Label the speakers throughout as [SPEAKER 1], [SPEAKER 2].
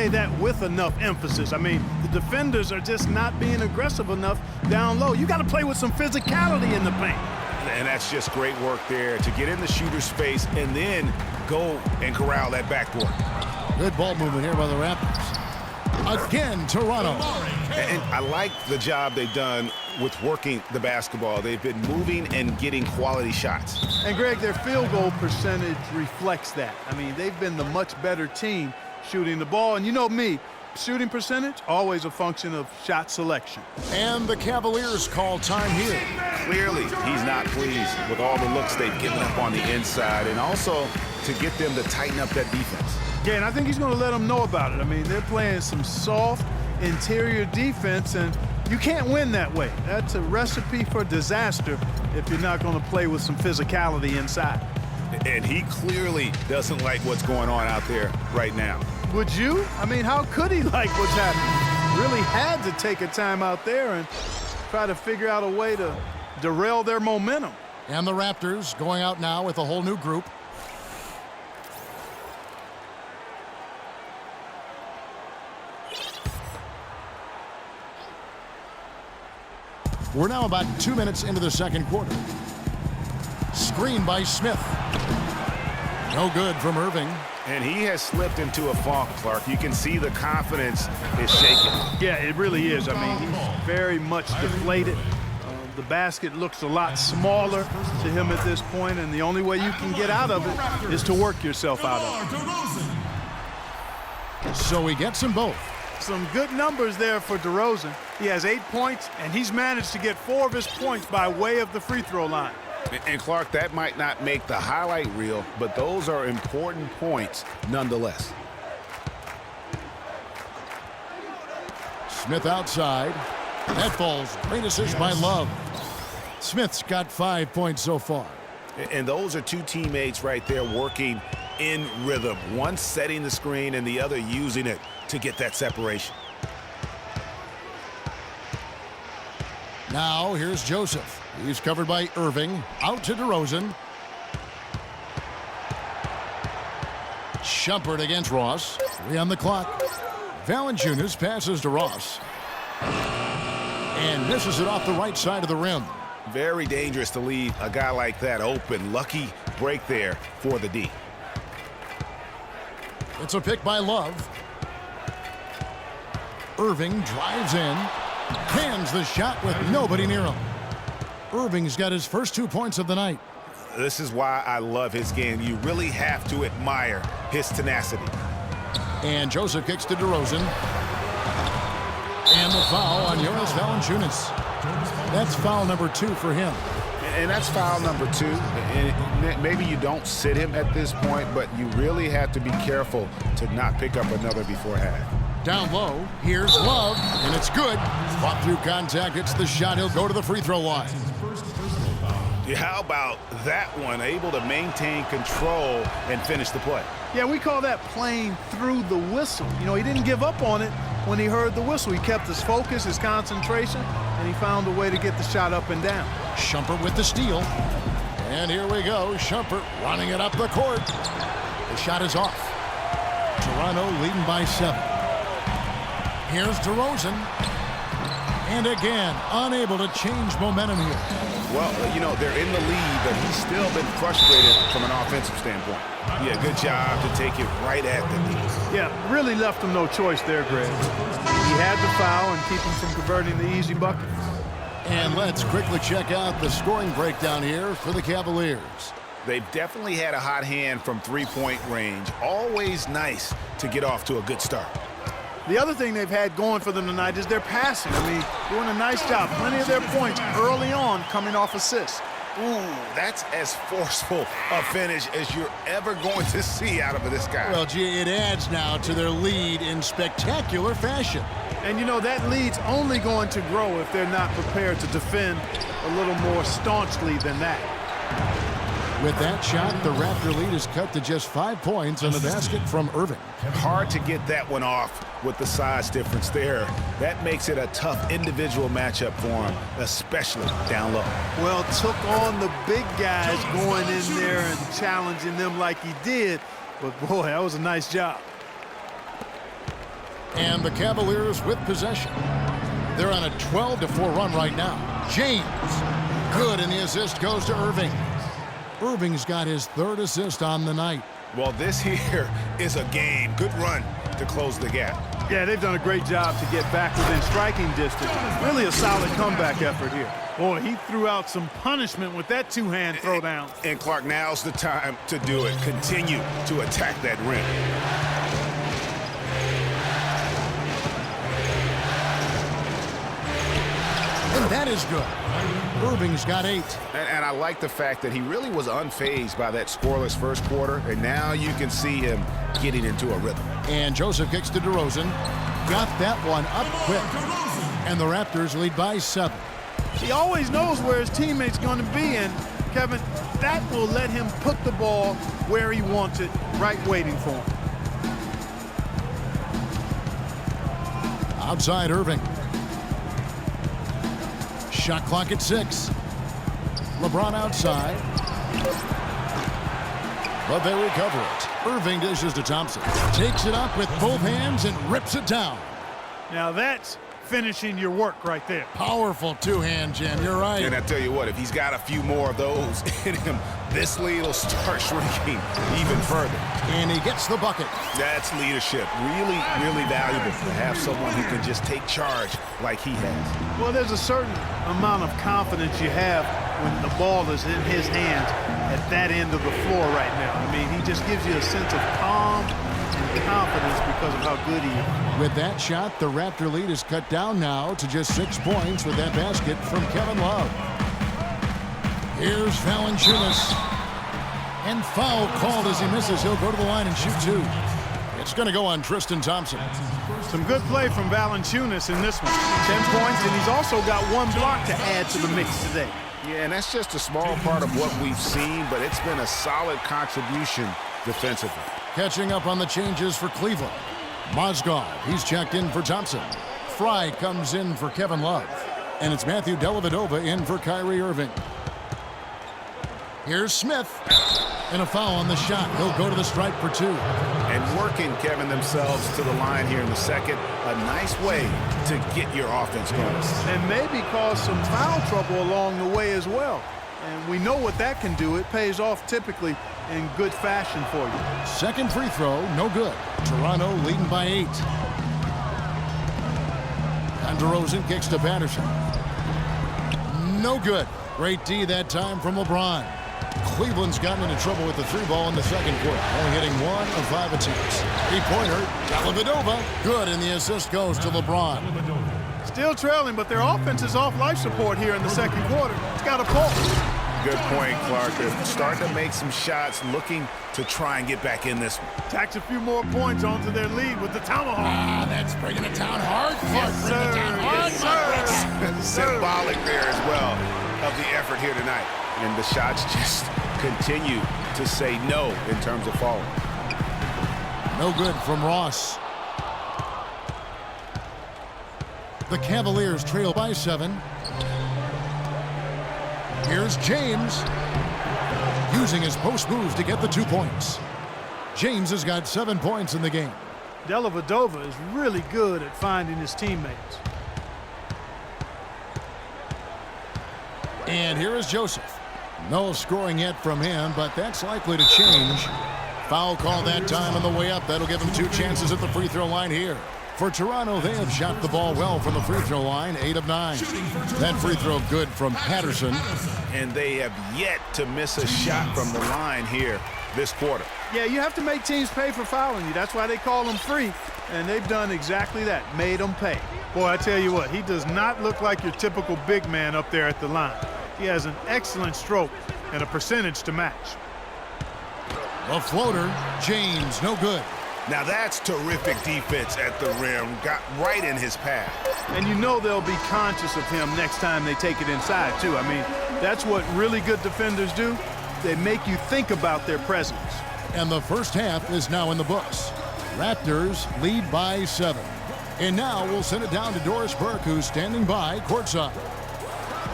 [SPEAKER 1] say that with enough emphasis. I mean, the defenders are just not being aggressive enough down low. You got to play with some physicality in the paint.
[SPEAKER 2] And that's just great work there to get in the shooter's face and then go and corral that backboard.
[SPEAKER 3] Good ball movement here by the Raptors. Again, Toronto.
[SPEAKER 2] And I like the job they've done with working the basketball. They've been moving and getting quality shots.
[SPEAKER 1] And, Greg, their field goal percentage reflects that. I mean, they've been the much better team shooting the ball. And you know me, shooting percentage, always a function of shot selection.
[SPEAKER 3] And the Cavaliers call time here.
[SPEAKER 2] Clearly, he's not pleased with all the looks they've given up on the inside, and also to get them to tighten up that defense.
[SPEAKER 1] Yeah, and I think he's going to let them know about it. I mean, they're playing some soft interior defense, and you can't win that way. That's a recipe for disaster if you're not going to play with some physicality inside.
[SPEAKER 2] And he clearly doesn't like what's going on out there right now.
[SPEAKER 1] Would you? I mean, how could he like what's happening? Really had to take a time out there and try to figure out a way to derail their momentum.
[SPEAKER 3] And the Raptors going out now with a whole new group. We're now about 2 minutes into the second quarter. Screen by Smith. No good from Irving.
[SPEAKER 2] And he has slipped into a funk, Clark. You can see the confidence is shaking.
[SPEAKER 1] Yeah, it really is. I mean, he's very much deflated. The basket looks a lot smaller to him at this point, and the only way you can get out of it is to work yourself out of it.
[SPEAKER 3] So he gets them both.
[SPEAKER 1] Some good numbers there for DeRozan. He has 8 points, and he's managed to get 4 of his points by way of the free throw line.
[SPEAKER 2] And Clark, that might not make the highlight reel, but those are important points nonetheless.
[SPEAKER 3] Smith outside. That ball's great assist by Love. Smith's got 5 points so far.
[SPEAKER 2] And those are two teammates right there working in rhythm. One setting the screen and the other using it to get that separation.
[SPEAKER 3] Now here's Joseph. He's covered by Irving. Out to DeRozan. Shumpert against Ross. 3 on the clock. Valanciunas passes to Ross. And misses it off the right side of the rim.
[SPEAKER 2] Very dangerous to leave a guy like that open. Lucky break there for the D.
[SPEAKER 3] It's a pick by Love. Irving drives in. Cans the shot with nobody near him. Irving's got his first 2 points of the night.
[SPEAKER 2] This is why I love his game. You really have to admire his tenacity.
[SPEAKER 3] And Joseph kicks to DeRozan. And the foul on Jonas Valanciunas. That's foul number 2 for him.
[SPEAKER 2] And that's foul number 2. And maybe you don't sit him at this point, but you really have to be careful to not pick up another before half.
[SPEAKER 3] Down low, here's Love, and it's good. Fought through contact, it's the shot. He'll go to the free throw line.
[SPEAKER 2] How about that one? Able to maintain control and finish the play.
[SPEAKER 1] Yeah, we call that playing through the whistle. You know, he didn't give up on it when he heard the whistle. He kept his focus, his concentration, and he found a way to get the shot up and down.
[SPEAKER 3] Shumpert with the steal. And here we go. Shumpert running it up the court. The shot is off. Toronto leading by 7. Here's DeRozan. And again, unable to change momentum here.
[SPEAKER 2] Well, you know, they're in the lead, but he's still been frustrated from an offensive standpoint. Yeah, good job to take it right at the knee.
[SPEAKER 1] Yeah, really left him no choice there, Greg. He had the foul and keep him from converting the easy bucket.
[SPEAKER 3] And let's quickly check out the scoring breakdown here for the Cavaliers.
[SPEAKER 2] They've definitely had a hot hand from three-point range. Always nice to get off to a good start.
[SPEAKER 1] The other thing they've had going for them tonight is their passing. I mean, doing a nice job. Plenty of their points early on coming off assists.
[SPEAKER 2] Ooh, that's as forceful a finish as you're ever going to see out of this guy.
[SPEAKER 3] Well, gee, it adds now to their lead in spectacular fashion.
[SPEAKER 1] And, you know, that lead's only going to grow if they're not prepared to defend a little more staunchly than that.
[SPEAKER 3] With that shot, the Raptor lead is cut to just 5 points on the basket from Irving.
[SPEAKER 2] Hard to get that one off with the size difference there. That makes it a tough individual matchup for him, especially down low.
[SPEAKER 1] Well, took on the big guys going in there and challenging them like he did. But, boy, that was a nice job.
[SPEAKER 3] And the Cavaliers with possession. They're on a 12-4 run right now. James, good, and the assist goes to Irving. Irving's got his 3rd assist on the night.
[SPEAKER 2] Well, this here is a game. Good run to close the gap.
[SPEAKER 1] Yeah, they've done a great job to get back within striking distance. Really a solid comeback effort here. Boy, he threw out some punishment with that two-hand throwdown.
[SPEAKER 2] And Clark, now's the time to do it. Continue to attack that rim.
[SPEAKER 3] And that is good. Irving's got 8.
[SPEAKER 2] And I like the fact that he really was unfazed by that scoreless first quarter, and now you can see him getting into a rhythm.
[SPEAKER 3] And Joseph kicks to DeRozan. Got that one up quick. And the Raptors lead by 7.
[SPEAKER 1] He always knows where his teammate's going to be, and Kevin, that will let him put the ball where he wants it, right waiting for him.
[SPEAKER 3] Outside Irving. Shot clock at 6. LeBron outside. But they recover it. Irving dishes to Thompson. Takes it up with both hands and rips it down.
[SPEAKER 1] Now that's finishing your work right there.
[SPEAKER 3] Powerful two-hand jam. You're right.
[SPEAKER 2] And I tell you what, if he's got a few more of those in him, this lead will start shrinking even further.
[SPEAKER 3] And he gets the bucket.
[SPEAKER 2] That's leadership. Really, really valuable to have someone who can just take charge like he has.
[SPEAKER 1] Well, there's a certain amount of confidence you have when the ball is in his hands at that end of the floor right now. I mean, he just gives you a sense of calm and confidence because of how good he is.
[SPEAKER 3] With that shot, the Raptor lead is cut down now to just 6 points with that basket from Kevin Love. Here's Valanciunas. And foul called as he misses. He'll go to the line and shoot 2. It's going to go on Tristan Thompson.
[SPEAKER 1] Some good play from Valanciunas in this one. 10 points, and he's also got 1 block to add to the mix today.
[SPEAKER 2] Yeah, and that's just a small part of what we've seen, but it's been a solid contribution defensively.
[SPEAKER 3] Catching up on the changes for Cleveland. Mozgov, he's checked in for Thompson. Fry comes in for Kevin Love. And it's Matthew Dellavedova in for Kyrie Irving. Here's Smith. And a foul on the shot. He'll go to the stripe for 2.
[SPEAKER 2] And working, Kevin, themselves to the line here in the second. A nice way to get your offense going.
[SPEAKER 1] And maybe cause some foul trouble along the way as well. And we know what that can do. It pays off typically in good fashion for you.
[SPEAKER 3] Second free throw, no good. Toronto leading by 8. And DeRozan kicks to Patterson. No good. Great D that time from LeBron. Cleveland's gotten into trouble with the 3-ball in the second quarter, only hitting 1 of 5 attempts. 3-pointer, Dellavedova, good, and the assist goes to LeBron.
[SPEAKER 1] Still trailing, but their offense is off life support here in the second quarter. It's got a pulse.
[SPEAKER 2] Good point, Clark. They're starting to make some shots, looking to try and get back in this one.
[SPEAKER 1] Tacks a few more points onto their lead with the tomahawk.
[SPEAKER 3] Ah, that's bringing it down hard. Clark,
[SPEAKER 1] Yes,
[SPEAKER 3] bring it
[SPEAKER 1] sir.
[SPEAKER 3] down hard.
[SPEAKER 1] Yes, sir.
[SPEAKER 2] Symbolic there as well of the effort here tonight. And the shots just continue to say no in terms of falling.
[SPEAKER 3] No good from Ross. The Cavaliers trail by 7. Here's James, using his post moves to get the 2 points. James has got 7 points in the game.
[SPEAKER 1] Dellavedova is really good at finding his teammates.
[SPEAKER 3] And here is Joseph. No scoring yet from him, but that's likely to change. Foul call that time on the way up. That'll give him 2 chances at the free throw line here. For Toronto, they have shot the ball well from the free throw line, 8 of 9. That free throw good from Patterson.
[SPEAKER 2] And they have yet to miss a shot from the line here this quarter.
[SPEAKER 1] Yeah, you have to make teams pay for fouling you. That's why they call them free. And they've done exactly that, made them pay. Boy, I tell you what, he does not look like your typical big man up there at the line. He has an excellent stroke and a percentage to match.
[SPEAKER 3] A floater, James, no good.
[SPEAKER 2] Now that's terrific defense at the rim. Got right in his path.
[SPEAKER 1] And you know they'll be conscious of him next time they take it inside, too. I mean, that's what really good defenders do. They make you think about their presence.
[SPEAKER 3] And the first half is now in the books. Raptors lead by 7. And now we'll send it down to Doris Burke, who's standing by courtside.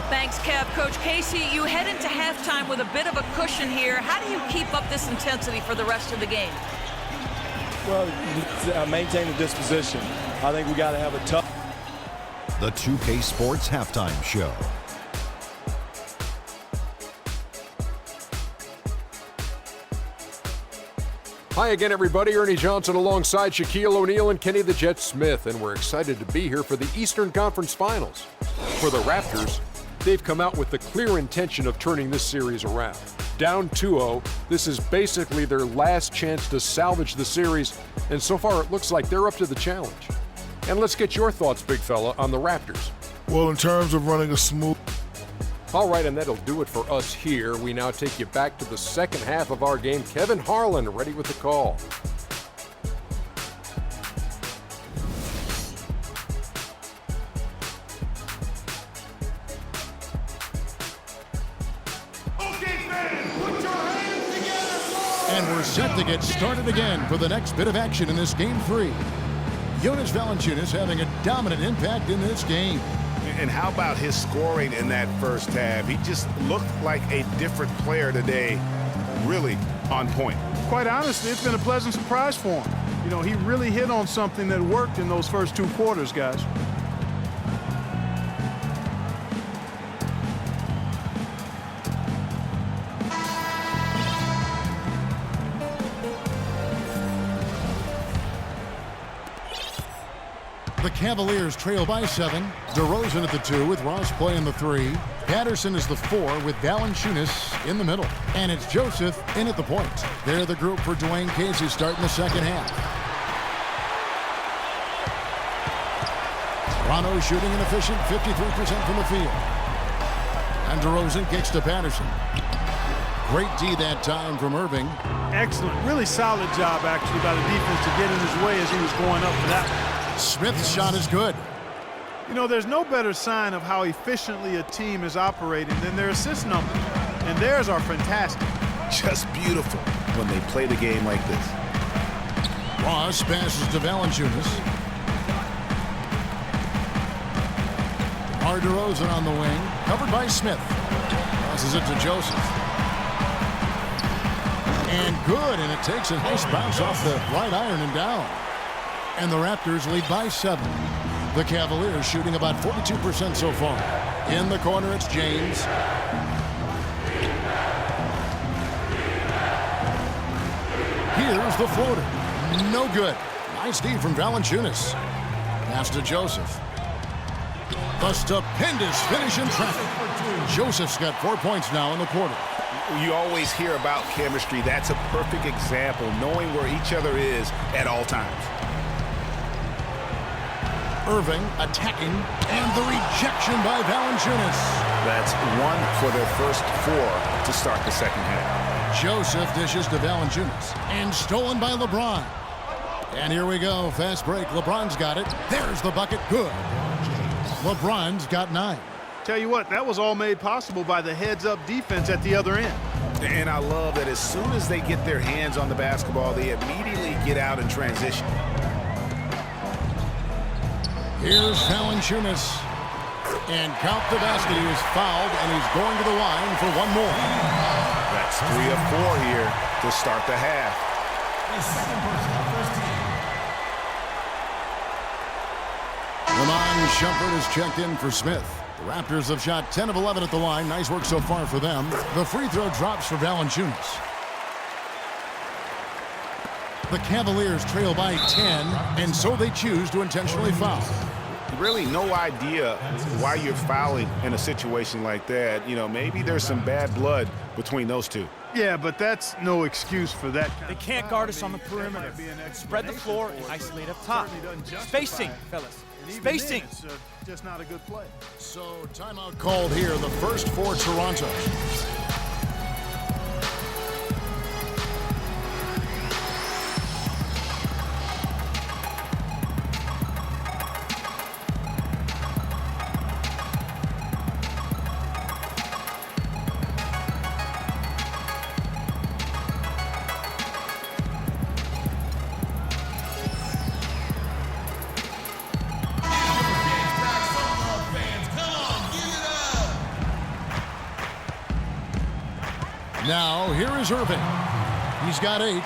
[SPEAKER 4] Thanks, Kev. Coach Casey, you head into halftime with a bit of a cushion here. How do you keep up this intensity for the rest of the game?
[SPEAKER 5] Well, maintain the disposition. I think we got to have a tough.
[SPEAKER 6] The 2K Sports Halftime Show.
[SPEAKER 7] Hi again, everybody. Ernie Johnson alongside Shaquille O'Neal and Kenny the Jet Smith, and we're excited to be here for the Eastern Conference Finals. For the Raptors, they've come out with the clear intention of turning this series around. Down 2-0, this is basically their last chance to salvage the series, and so far it looks like they're up to the challenge. And let's get your thoughts, big fella, on the Raptors.
[SPEAKER 8] Well, in terms of running a smooth...
[SPEAKER 7] All right, and that'll do it for us here. We now take you back to the second half of our game. Kevin Harlan ready with the call.
[SPEAKER 3] And we're set to get started again for the next bit of action in this Game 3. Jonas Valanciunas having a dominant impact in this game.
[SPEAKER 2] And how about his scoring in that first half? He just looked like a different player today, really on point.
[SPEAKER 1] Quite honestly, it's been a pleasant surprise for him. You know, he really hit on something that worked in those first two quarters, guys.
[SPEAKER 3] The Cavaliers trail by 7. DeRozan at the 2 with Ross playing the 3. Patterson is the 4 with Valanciunas in the middle. And it's Joseph in at the point. They're the group for Dwayne Casey starting the second half. Toronto shooting an efficient 53% from the field. And DeRozan kicks to Patterson. Great D that time from Irving.
[SPEAKER 1] Excellent. Really solid job, actually, by the defense to get in his way as he was going up for that one.
[SPEAKER 3] Smith's shot is good.
[SPEAKER 1] You know, there's no better sign of how efficiently a team is operating than their assist numbers. And theirs are fantastic.
[SPEAKER 2] Just beautiful when they play the game like this.
[SPEAKER 3] Ross passes to Valanciunas. DeRozan on the wing, covered by Smith. Passes it to Joseph. And good, and it takes a nice bounce off the right iron and down. And the Raptors lead by 7. The Cavaliers shooting about 42% so far. In the corner, it's James. Here's the floater. No good. Nice D from Valanciunas. Pass to Joseph. A stupendous finish in traffic. Joseph's got 4 points now in the quarter.
[SPEAKER 2] You always hear about chemistry. That's a perfect example, knowing where each other is at all times.
[SPEAKER 3] Irving attacking, and the rejection by Valanciunas.
[SPEAKER 2] That's 1 for their first 4 to start the second half.
[SPEAKER 3] Joseph dishes to Valanciunas, and stolen by LeBron. And here we go, fast break. LeBron's got it. There's the bucket, good. LeBron's got 9.
[SPEAKER 1] Tell you what, that was all made possible by the heads-up defense at the other end.
[SPEAKER 2] And I love that as soon as they get their hands on the basketball, they immediately get out and transition.
[SPEAKER 3] Here's Valanciunas. And count the basket. He was fouled, and he's going to the line for one more.
[SPEAKER 2] That's 3 of 4 here to start the half.
[SPEAKER 3] Ramon Shumpert is checked in for Smith. The Raptors have shot 10 of 11 at the line. Nice work so far for them. The free throw drops for Valanciunas. The Cavaliers trail by 10, and so they choose to intentionally foul.
[SPEAKER 2] Really no idea why you're fouling in a situation like that. You know, maybe there's some bad blood between those two.
[SPEAKER 1] Yeah, but that's no excuse for that.
[SPEAKER 9] They can't guard us on the perimeter. Spread the floor and isolate up top. Spacing, fellas. Spacing.
[SPEAKER 1] It's just not a good play.
[SPEAKER 3] So timeout called here, the first for Toronto. Now, here is Irving. He's got 8.